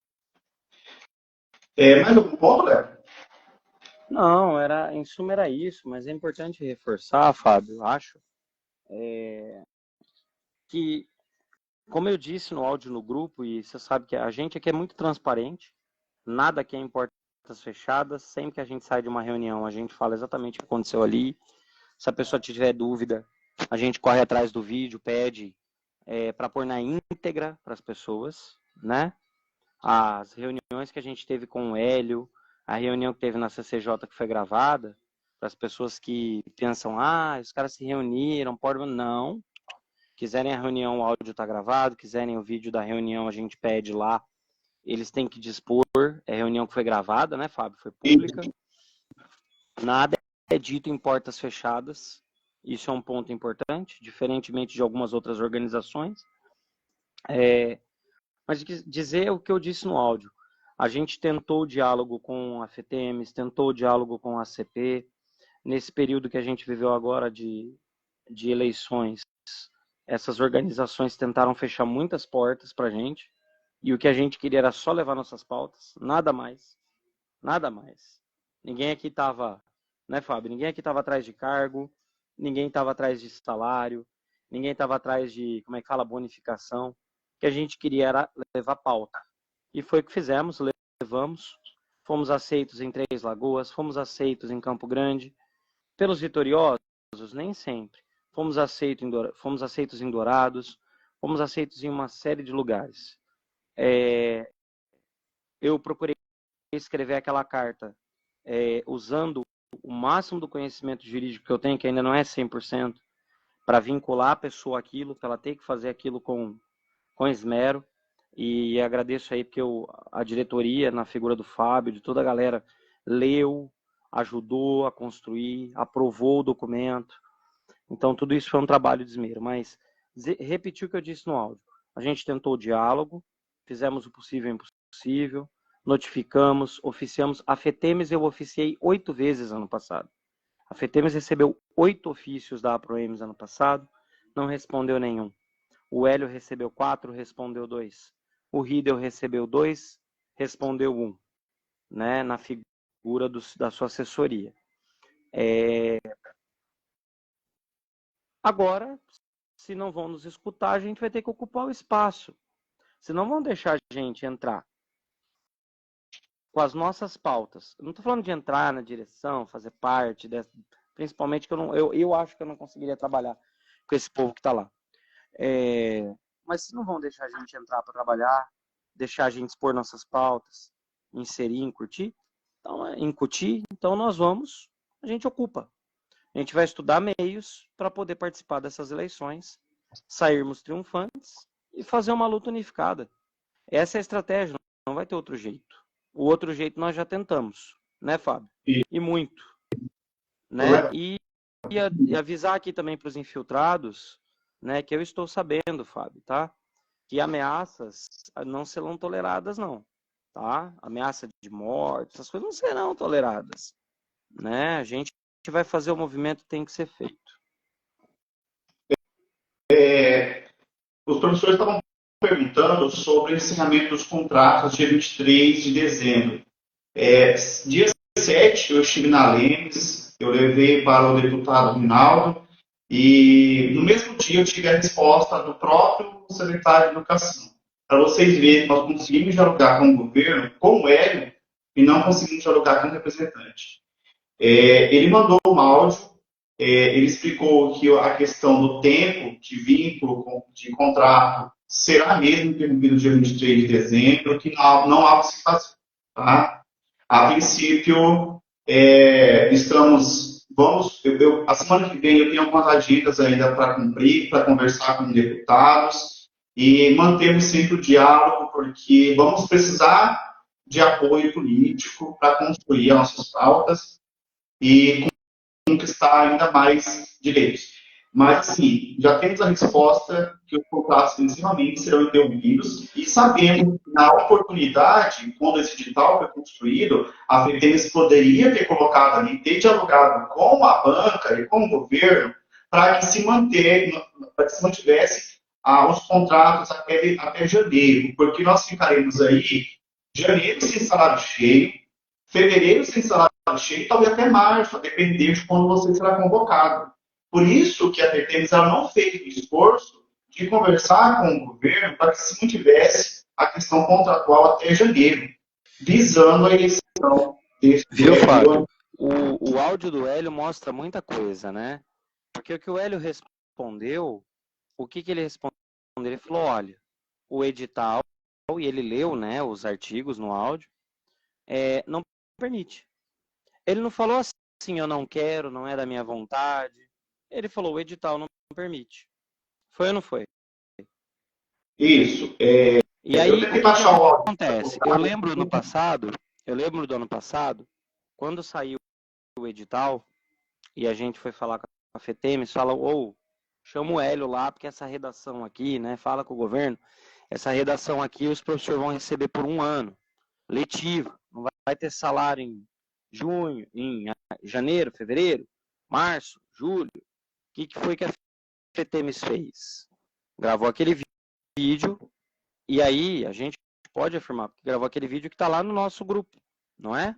Mais algum ponto, Léo? Não, em suma era isso, mas é importante reforçar, Fábio, eu acho, que, como eu disse no áudio no grupo, e você sabe que a gente aqui é muito transparente, nada aqui é em portas fechadas, sempre que a gente sai de uma reunião, a gente fala exatamente o que aconteceu ali. Se a pessoa tiver dúvida, a gente corre atrás do vídeo, pede para pôr na íntegra para as pessoas, né? As reuniões que a gente teve com o Hélio, a reunião que teve na CCJ que foi gravada, para as pessoas que pensam, os caras se reuniram, não. Quiserem a reunião, o áudio está gravado, quiserem o vídeo da reunião, a gente pede lá, eles têm que dispor, reunião que foi gravada, né, Fábio? Foi pública. Nada é dito em portas fechadas, isso é um ponto importante, diferentemente de algumas outras organizações. Mas dizer o que eu disse no áudio, a gente tentou o diálogo com a FETEMES, tentou o diálogo com a ACP, nesse período que a gente viveu agora de eleições, essas organizações tentaram fechar muitas portas para a gente, e o que a gente queria era só levar nossas pautas, nada mais, nada mais. Ninguém aqui estava, né, Fábio? Ninguém aqui estava atrás de cargo, ninguém estava atrás de salário, ninguém estava atrás de, bonificação. O que a gente queria era levar pauta. E foi o que fizemos, levamos, fomos aceitos em Três Lagoas, fomos aceitos em Campo Grande, pelos vitoriosos, nem sempre. Fomos aceitos em Dourados, fomos aceitos em uma série de lugares. Eu procurei escrever aquela carta usando o máximo do conhecimento jurídico que eu tenho, que ainda não é 100%, para vincular a pessoa àquilo, para ela ter que fazer aquilo com esmero. E agradeço aí porque a diretoria, na figura do Fábio, de toda a galera, leu, ajudou a construir, aprovou o documento. Então, tudo isso foi um trabalho de esmero. Mas, repetir o que eu disse no áudio. A gente tentou o diálogo, fizemos o possível e o impossível, notificamos, oficiamos. A FETEMES eu oficiei 8 vezes ano passado. A FETEMES recebeu 8 ofícios da APROEMES ano passado, não respondeu nenhum. O Hélio recebeu 4, respondeu 2. O Riedel recebeu 2, respondeu 1, né, na figura da sua assessoria. Agora, se não vão nos escutar, a gente vai ter que ocupar o espaço. Se não vão deixar a gente entrar com as nossas pautas. Eu não estou falando de entrar na direção, fazer parte, principalmente que eu acho que eu não conseguiria trabalhar com esse povo que está lá. Mas se não vão deixar a gente entrar para trabalhar, deixar a gente expor nossas pautas, inserir, incutir, então a gente ocupa. A gente vai estudar meios para poder participar dessas eleições, sairmos triunfantes e fazer uma luta unificada. Essa é a estratégia, não vai ter outro jeito. O outro jeito nós já tentamos, né, Fábio? E muito. Né? E avisar aqui também para os infiltrados, né, que eu estou sabendo, Fábio, tá? Que ameaças não serão toleradas, não. Tá? Ameaça de morte, essas coisas não serão toleradas. Né? A gente vai fazer o movimento que tem que ser feito. Os professores estavam perguntando sobre o encerramento dos contratos dia 23 de dezembro. Dia 7 eu estive na Lemes, eu levei para o deputado Rinaldo, e no mesmo dia eu tive a resposta do próprio secretário de Educação. Para vocês verem, nós conseguimos dialogar com o governo, com o Hélio, e não conseguimos dialogar com o representante. Ele mandou um áudio, ele explicou que a questão do tempo de vínculo de contrato será mesmo interrompido dia 23 de dezembro, que não há o que se fazer. Tá? A princípio, a semana que vem eu tenho algumas agendas ainda para cumprir, para conversar com deputados e mantermos sempre o diálogo, porque vamos precisar de apoio político para construir as nossas pautas e conquistar ainda mais direitos. Mas, assim, já temos a resposta que os contratos principalmente serão interrompidos e sabemos que, na oportunidade, quando esse edital foi construído, a FETENS poderia ter colocado ali, ter dialogado com a banca e com o governo para que se mantivesse os contratos até janeiro, porque nós ficaremos aí janeiro sem salário cheio, fevereiro sem salário cheio, talvez até março, a depender de quando você será convocado. Por isso que a FETENS não fez o esforço de conversar com o governo para que se mantivesse a questão contratual até janeiro, visando a eleição desse Viu, Fábio? O áudio do Hélio mostra muita coisa, né? Porque o que o Hélio respondeu, o que ele respondeu? Ele falou, olha, o edital, e ele leu, né, os artigos no áudio, não permite. Ele não falou assim, eu não quero, não é da minha vontade. Ele falou, o edital não permite. Foi ou não foi? Isso. E aí, o que acontece? Eu lembro do ano passado, quando saiu o edital, e a gente foi falar com a FETEMES, fala, chama o Hélio lá, porque essa redação aqui, né, fala com o governo, essa redação aqui os professores vão receber por 1 ano, letivo, não vai ter salário em junho, em janeiro, fevereiro, março, julho. O que foi que a FETEMES fez? Gravou aquele vídeo, e aí a gente pode afirmar, porque gravou aquele vídeo que está lá no nosso grupo, não é?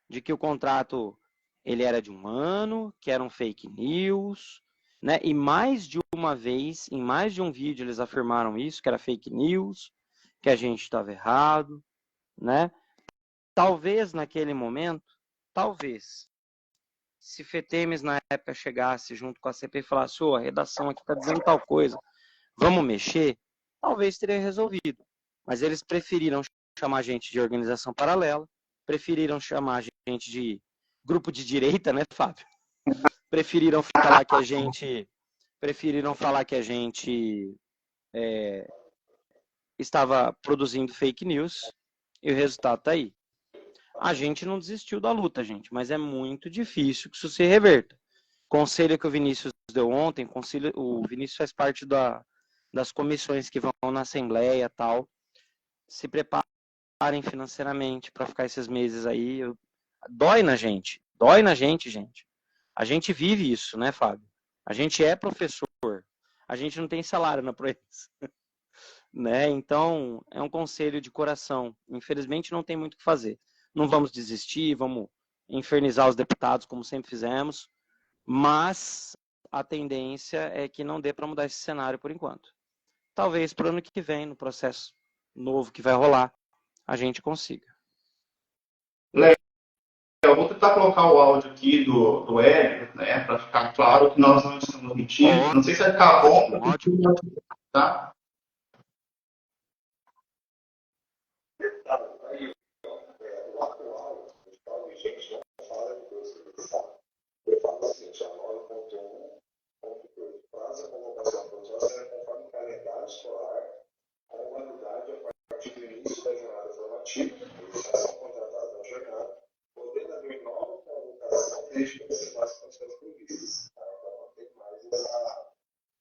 De que o contrato ele era de 1 ano, que eram fake news, né? E mais de uma vez, em mais de um vídeo, eles afirmaram isso, que era fake news, que a gente estava errado, né? Talvez naquele momento, se FETEMES na época chegasse junto com a CP e falasse, a redação aqui está dizendo tal coisa, vamos mexer, talvez teria resolvido. Mas eles preferiram chamar a gente de organização paralela, preferiram chamar a gente de grupo de direita, né, Fábio? Preferiram falar que a gente estava produzindo fake news, e o resultado está aí. A gente não desistiu da luta, gente, mas é muito difícil que isso se reverta. Conselho que o Vinícius deu ontem, o Vinícius faz parte das comissões que vão na Assembleia e tal, se preparem financeiramente para ficar esses meses aí. Dói na gente, gente. A gente vive isso, né, Fábio? A gente é professor, a gente não tem salário na Proença. Né? Então, é um conselho de coração. Infelizmente, não tem muito o que fazer. Não vamos desistir, vamos infernizar os deputados, como sempre fizemos, mas a tendência é que não dê para mudar esse cenário por enquanto. Talvez para o ano que vem, no processo novo que vai rolar, a gente consiga. Eu vou tentar colocar o áudio aqui do Hélio, né, para ficar claro que nós não estamos mentindo. Não sei se vai ficar bom, tá? Eu falo o seguinte, a 9.1.2 faz a convocação profissional conforme o calendário escolar, com validade a partir do início da jornada formativa, iniciação contratada da jornada, podendo haver nova convocação desde que observar as condições previstas. Então, não tem mais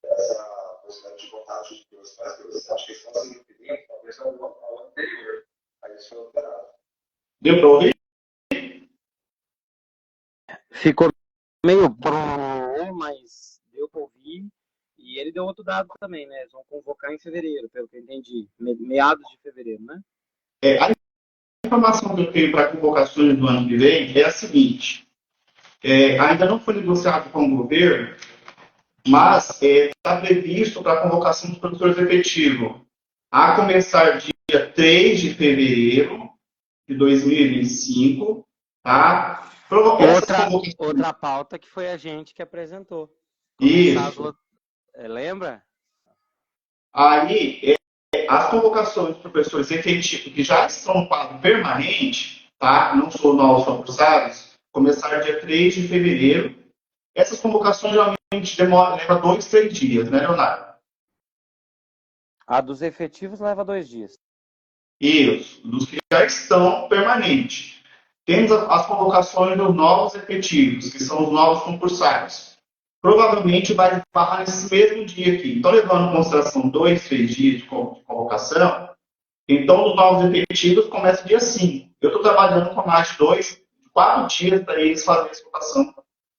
essa possibilidade de contato de duas para duas. Acho que estão se impedindo, talvez ao anterior. Aí isso foi alterado. Deu para ouvir? Ficou meio mas deu para ouvir. E ele deu outro dado também, né? Eles vão convocar em fevereiro, pelo que eu entendi. Meados de fevereiro, né? A informação que eu tenho para convocações do ano que vem é a seguinte. Ainda não foi negociado com o governo, mas está previsto para a convocação dos professores efetivos a começar dia 3 de fevereiro de 2025, tá? Outra pauta que foi a gente que apresentou. Isso. Lembra? Aí, as convocações de professores efetivos que já estão no quadro permanente, tá? Não são novos concursados, começar dia 3 de fevereiro. Essas convocações geralmente leva 2, 3 dias, né, Leonardo? A dos efetivos leva 2 dias. Isso, dos que já estão permanentes. Temos as convocações dos novos efetivos, que são os novos concursados. provavelmente vai barrar nesse mesmo dia aqui. Então, levando em consideração 2, 3 dias de convocação, então os novos efetivos começam dia 5. Eu estou trabalhando com mais de 2, 4 dias para eles fazerem a votação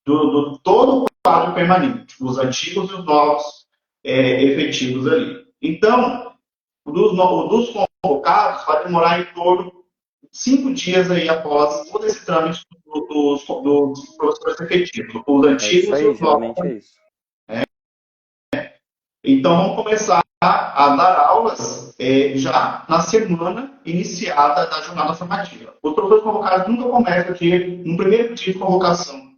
do todo o quadro permanente, os antigos e os novos efetivos ali. Então, dos convocados vai demorar em torno de 5 dias aí após todo esse trâmite dos professores efetivos, os antigos e os novos. Geralmente é isso. Então, vamos começar a dar aulas já na semana iniciada da jornada formativa. Os professores convocados nunca começam no primeiro dia de convocação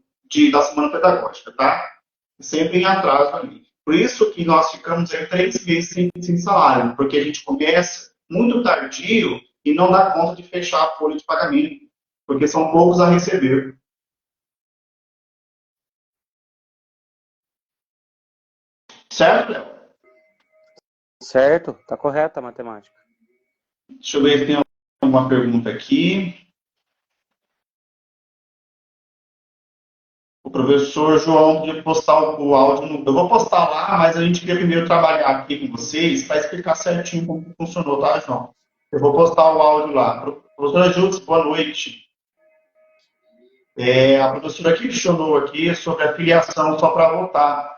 da semana pedagógica, tá? Sempre em atraso ali. Por isso que nós ficamos aí 3 meses sem salário, porque a gente começa muito tardio e não dá conta de fechar a folha de pagamento, porque são poucos a receber. Certo, Léo? Certo, tá correta a matemática. Deixa eu ver se tem alguma pergunta aqui. O professor João podia postar o áudio. Eu vou postar lá, mas a gente queria primeiro trabalhar aqui com vocês para explicar certinho como funcionou, tá, João? Eu vou postar o áudio lá. Professora Júlia, boa noite. A professora questionou aqui sobre a filiação só para votar.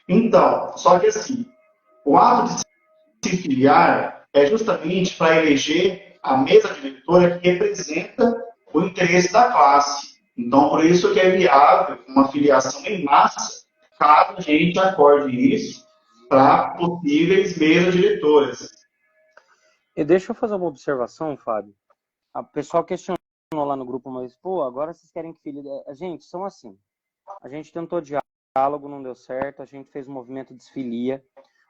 Então, só que assim, o ato de se filiar é justamente para eleger a mesa diretora que representa o interesse da classe. Então, por isso que é viável uma filiação em massa, caso a gente acorde isso para possíveis mesas diretoras. E deixa eu fazer uma observação, Fábio. A pessoal questionou lá no grupo, mas, pô, agora vocês querem que filie... Gente, são assim. A gente tentou diálogo, não deu certo, a gente fez um movimento desfilia.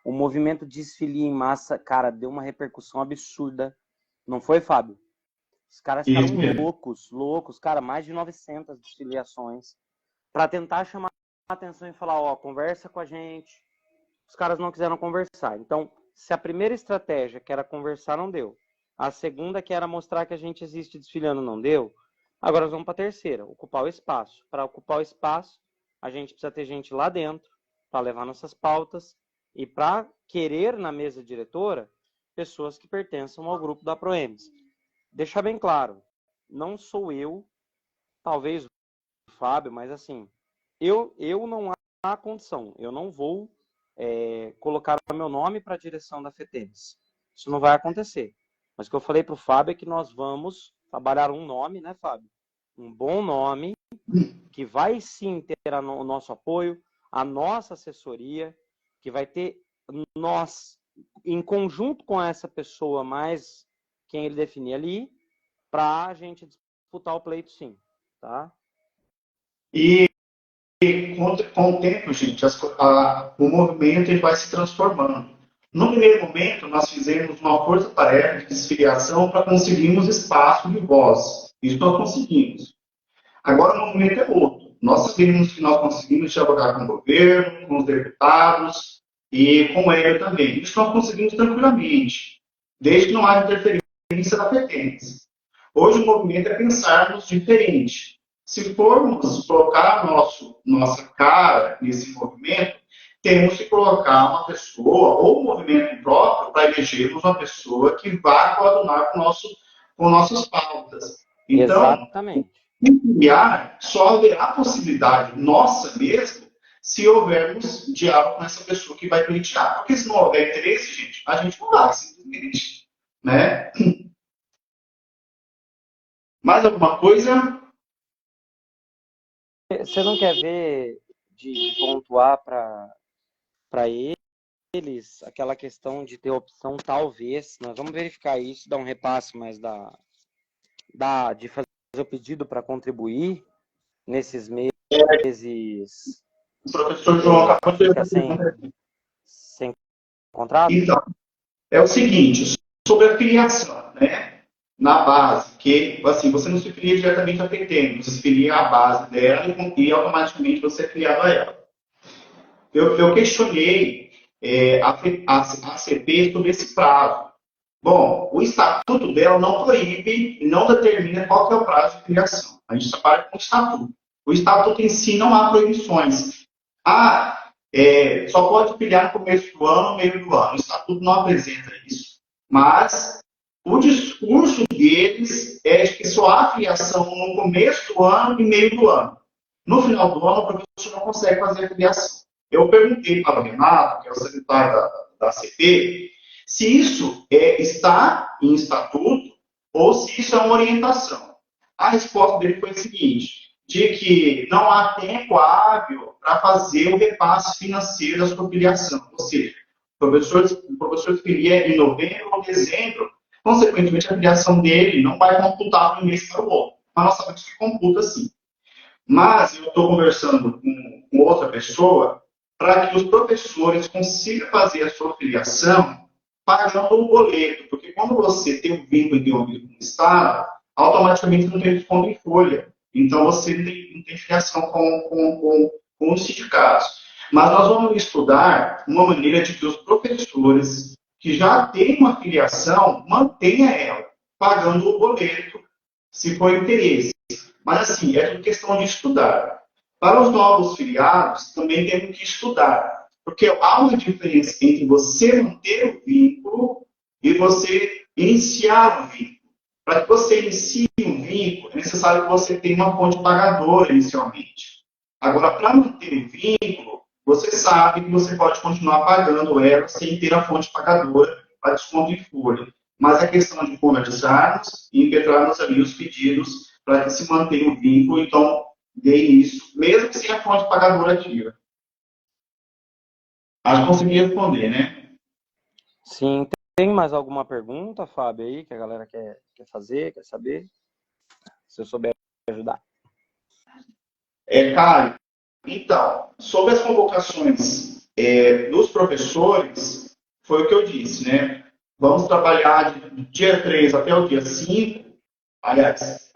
O movimento desfilia em massa, cara, deu uma repercussão absurda. Não foi, Fábio? Os caras ficaram loucos, cara, mais de 900 desfiliações, para tentar chamar a atenção e falar, ó, conversa com a gente. Os caras não quiseram conversar. Então, se a primeira estratégia, que era conversar, não deu, a segunda, que era mostrar que a gente existe desfilando, não deu, agora nós vamos para a terceira, ocupar o espaço. Para ocupar o espaço, a gente precisa ter gente lá dentro para levar nossas pautas e para querer na mesa diretora pessoas que pertençam ao grupo da Proems. Deixar bem claro, não sou eu, talvez o Fábio, mas assim, eu não há condição, eu não vou colocar o meu nome para a direção da FETENS. Isso não vai acontecer. Mas o que eu falei para o Fábio é que nós vamos trabalhar um nome, né, Fábio? Um bom nome, que vai sim ter o nosso apoio, a nossa assessoria, que vai ter nós, em conjunto com essa pessoa, mais quem ele definir ali, para a gente disputar o pleito, sim. Tá? E com o tempo, gente, o movimento ele vai se transformando. No primeiro momento, nós fizemos uma força-tarefa de desfiliação para conseguirmos espaço de voz. Isso nós conseguimos. Agora o movimento é outro. Nós sabemos que nós conseguimos dialogar com o governo, com os deputados e com ele também. Isso nós conseguimos tranquilamente, desde que não haja interferência da FETENS. Hoje o movimento é pensarmos diferente. Se formos colocar nossa cara nesse movimento, temos que colocar uma pessoa ou um movimento próprio para elegermos uma pessoa que vá coadunar com nossas pautas. Então, exatamente. Só haverá possibilidade nossa mesmo se houvermos diálogo com essa pessoa que vai pleitear. Porque se não houver interesse, gente, a gente não vai, simplesmente. Né? Mais alguma coisa? Você não quer ver de pontuar para eles aquela questão de ter opção, talvez, nós vamos verificar isso, dar um repasse mais de fazer o pedido para contribuir nesses meses. O professor João acabou de fica sem contrato? Então, é o seguinte, sobre a filiação, né? Na base, que assim, você não se filia diretamente à FETENS, você se filia à base dela e automaticamente você é filiado a ela. Eu questionei a CP sobre esse prazo. Bom, o estatuto dela não proíbe, não determina qual que é o prazo de filiação. A gente trabalha com o estatuto. O estatuto em si não há proibições. Só pode filiar no começo do ano, no meio do ano. O estatuto não apresenta isso. Mas o discurso deles é de que só há filiação no começo do ano e meio do ano. No final do ano, o professor não consegue fazer a filiação. Eu perguntei para o Renato, que é o secretário da CP, se isso está em estatuto ou se isso é uma orientação. A resposta dele foi a seguinte, de que não há tempo hábil para fazer o repasse financeiro da sua filiação. Ou seja, o professor filia em novembro ou dezembro, consequentemente a filiação dele não vai computar de um mês para o outro. Mas nós sabemos que computa sim. Mas eu estou conversando com outra pessoa para que os professores consigam fazer a sua filiação pagando o boleto, porque quando você tem um vínculo interrompido com o Estado, automaticamente não tem desconto em folha. Então você não tem filiação com os sindicatos. Mas nós vamos estudar uma maneira de que os professores que já têm uma filiação mantenham ela, pagando o boleto, se for interesse. Mas, assim, é tudo questão de estudar. Para os novos filiados, também temos que estudar. Porque há uma diferença entre você manter o vínculo e você iniciar o vínculo. Para que você inicie um vínculo, é necessário que você tenha uma fonte pagadora inicialmente. Agora, para manter o vínculo, você sabe que você pode continuar pagando ela sem ter a fonte pagadora para desconto em folha. Mas é questão de conversarmos e impetrarmos ali os pedidos para que se mantenha o vínculo, então dê isso, mesmo sem a fonte pagadora ativa. Acho que consegui responder, né? Sim. Tem mais alguma pergunta, Fábio, aí, que a galera quer fazer, quer saber? Se eu souber ajudar. Caio, então, sobre as convocações dos professores, foi o que eu disse, né? Vamos trabalhar do dia 3 até o dia 5, aliás,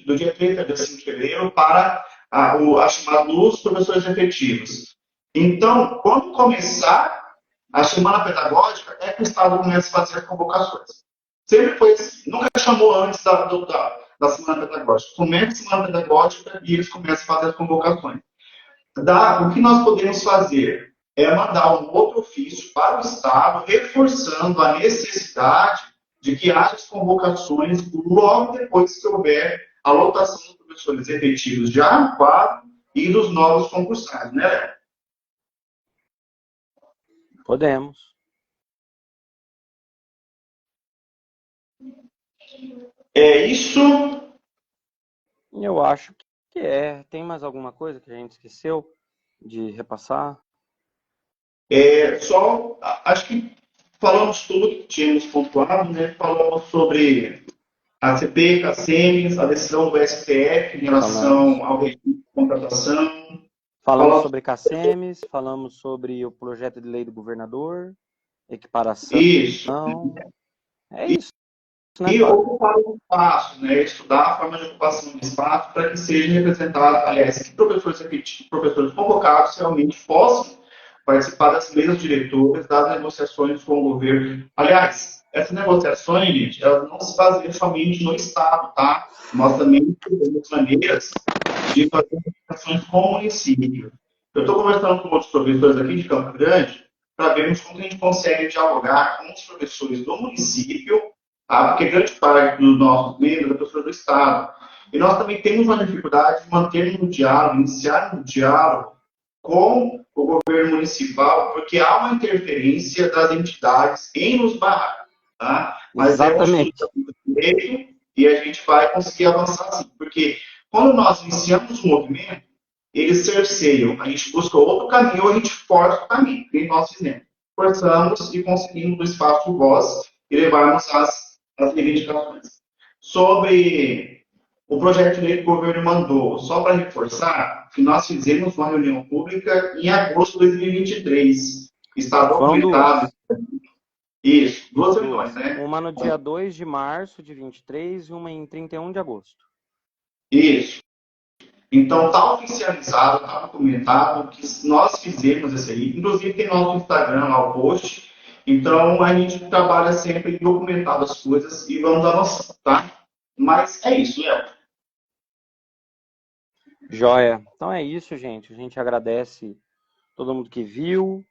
do dia 3 até o dia 5 de fevereiro, para a chamada dos professores efetivos. Então, quando começar a semana pedagógica, é que o Estado começa a fazer as convocações. Sempre foi assim, nunca chamou antes da semana pedagógica. Começa a semana pedagógica e eles começam a fazer as convocações. O que nós podemos fazer é mandar um outro ofício para o Estado, reforçando a necessidade de que haja as convocações logo depois que houver a lotação dos professores efetivos já no quadro e dos novos concursados, né, Léo? Podemos. É isso. Eu acho que é. Tem mais alguma coisa que a gente esqueceu de repassar? Acho que falamos tudo que tínhamos pontuado, né? Falamos sobre a CP, CACEMES, a decisão do STF em relação ao regime de contratação. Falamos sobre CACEMES, falamos sobre o projeto de lei do governador, equiparação. Isso. É isso, né, E Fábio? ocupar o espaço, né? Estudar a forma de ocupação de espaço para que seja representado, aliás, que professores efetivos, professores convocados realmente possam participar das mesas diretoras, das negociações com o governo. Aliás, essas negociações, gente, elas não se baseiam somente no Estado, tá? Nós também temos maneiras de fazer negociações com o município. Eu estou conversando com outros professores aqui de Campo Grande para vermos como a gente consegue dialogar com os professores do município, tá? Porque grande parte dos nossos membros é professor do Estado. E nós também temos uma dificuldade de manter um diálogo, iniciar um diálogo com o governo municipal, porque há uma interferência das entidades em nos barrar, tá? Mas Exatamente. é um estudo e a gente vai conseguir avançar sim, porque quando nós iniciamos um movimento, eles cerceiam, a gente busca outro caminho ou a gente força o caminho, que nós fizemos. Forçamos e conseguimos o espaço de voz e levarmos as reivindicações. Sobre o projeto de lei que o governo mandou, só para reforçar, que nós fizemos uma reunião pública em agosto de 2023. Está documentado. Isso, duas reuniões, né? Uma no dia 2 de março de 23 e uma em 31 de agosto. Isso. Então, está oficializado, está documentado que nós fizemos isso aí. Inclusive, tem nosso Instagram lá, o post. Então, a gente trabalha sempre documentando as coisas e vamos avançando, tá? Mas é isso, Léo. Joia. Então é isso, gente. A gente agradece todo mundo que viu.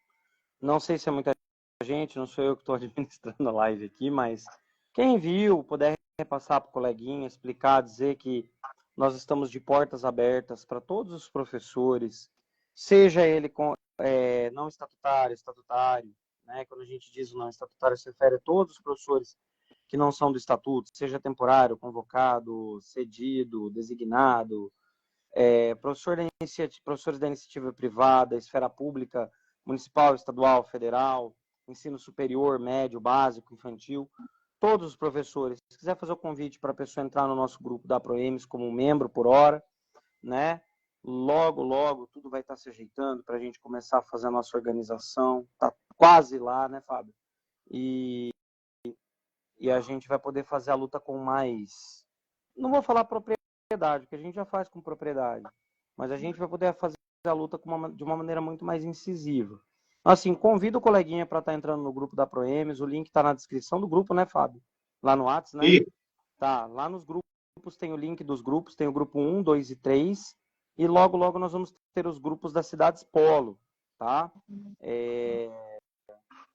Não sei se é muita gente, não sou eu que estou administrando a live aqui, mas quem viu, puder repassar para o coleguinha, explicar, dizer que nós estamos de portas abertas para todos os professores, seja ele não estatutário, estatutário, né? Quando a gente diz o não estatutário, se refere a todos os professores que não são do estatuto, seja temporário, convocado, cedido, designado, professores da iniciativa privada, esfera pública, municipal, estadual, federal, ensino superior, médio, básico, infantil, todos os professores. Se quiser fazer o convite para a pessoa entrar no nosso grupo da Proemes como membro por hora, né? Logo, logo, tudo vai estar se ajeitando para a gente começar a fazer a nossa organização. Tá quase lá, né, Fábio? E a gente vai poder fazer a luta com mais... Não vou falar propriedade, que a gente já faz com propriedade, mas a gente vai poder fazer a luta de uma maneira muito mais incisiva. Assim, convido o coleguinha para estar entrando no grupo da Proemes, o link está na descrição do grupo, né, Fábio? Lá no WhatsApp, né? E Tá, lá nos grupos tem o link dos grupos, tem o grupo 1, 2 e 3, e logo, logo nós vamos ter os grupos das cidades polo, tá?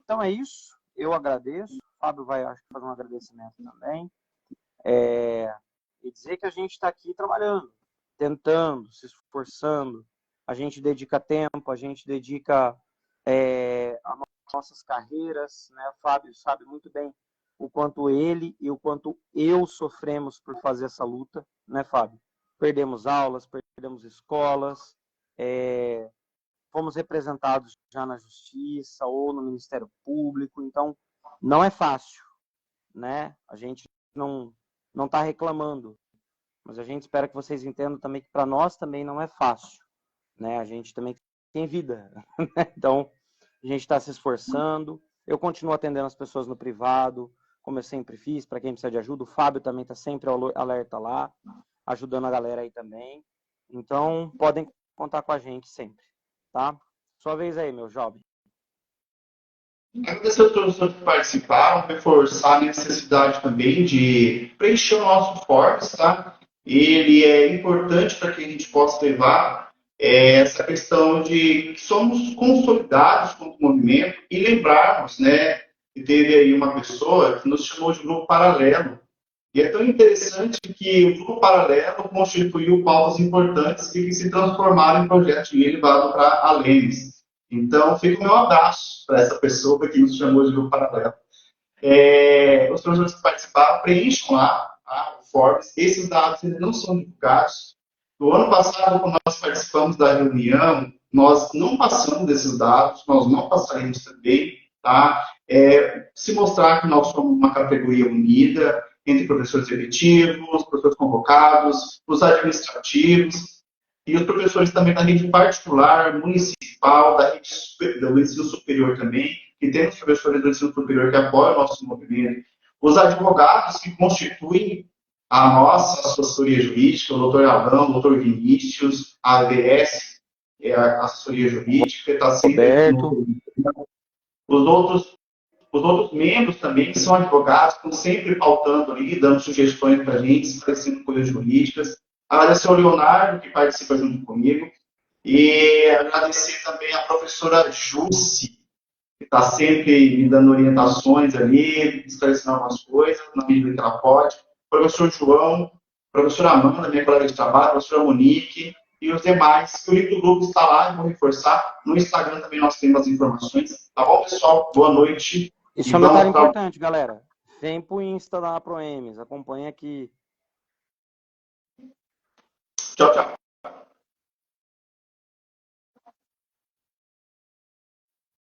Então é isso, eu agradeço, o Fábio vai, acho que fazer um agradecimento também, e dizer que a gente está aqui trabalhando, tentando, se esforçando, a gente dedica tempo, a gente dedica as nossas carreiras, né? O Fábio sabe muito bem o quanto ele e o quanto eu sofremos por fazer essa luta, né, Fábio? Perdemos aulas, perdemos escolas, fomos representados já na Justiça ou no Ministério Público, então não é fácil, né? A gente não está reclamando, mas a gente espera que vocês entendam também que para nós também não é fácil, né? A gente também tem vida, né? Então a gente está se esforçando. Eu continuo atendendo as pessoas no privado, como eu sempre fiz, para quem precisa de ajuda. O Fábio também está sempre alerta lá, ajudando a galera aí também. Então, podem contar com a gente sempre, tá? Sua vez aí, meu jovem. agradecer a todos que participaram, reforçar a necessidade também de preencher o nosso Forms, tá? Ele é importante para que a gente possa levar essa questão de que somos consolidados como movimento e lembrarmos, né, que teve aí uma pessoa que nos chamou de grupo paralelo. E é tão interessante que o grupo paralelo constituiu pautas importantes e que se transformaram em projetos de lei levado para a LEMES. Então, fica o meu abraço para essa pessoa que nos chamou de grupo paralelo. Os professores que participaram preencham lá, tá, o Forbes. Esses dados ainda não são divulgados. No ano passado, quando nós participamos da reunião, nós não passamos desses dados, nós não passaremos também, tá? Se mostrar que nós somos uma categoria unida entre professores efetivos, professores convocados, os administrativos e os professores também da rede particular, municipal, da rede do ensino superior também, que temos professores do ensino superior que apoiam o nosso movimento, os advogados que constituem a nossa assessoria jurídica, o doutor Alão, o doutor Vinícius, a AVS, a assessoria jurídica, está sempre Roberto. Os outros membros também, que são advogados, estão sempre pautando ali, dando sugestões para a gente, esclarecendo coisas jurídicas. Agradecer ao Leonardo, que participa junto comigo, e agradecer também à professora Jussi, que está sempre me dando orientações ali, esclarecendo algumas coisas, na medida que ela pode. Professor João, professora Amanda, minha colega de trabalho, professora Monique, e os demais. O link do grupo está lá, eu vou reforçar. No Instagram também nós temos as informações. Tá bom, pessoal? Boa noite. Isso é um detalhe importante, galera. Vem pro Insta da Proemes, acompanha aqui. Tchau, tchau.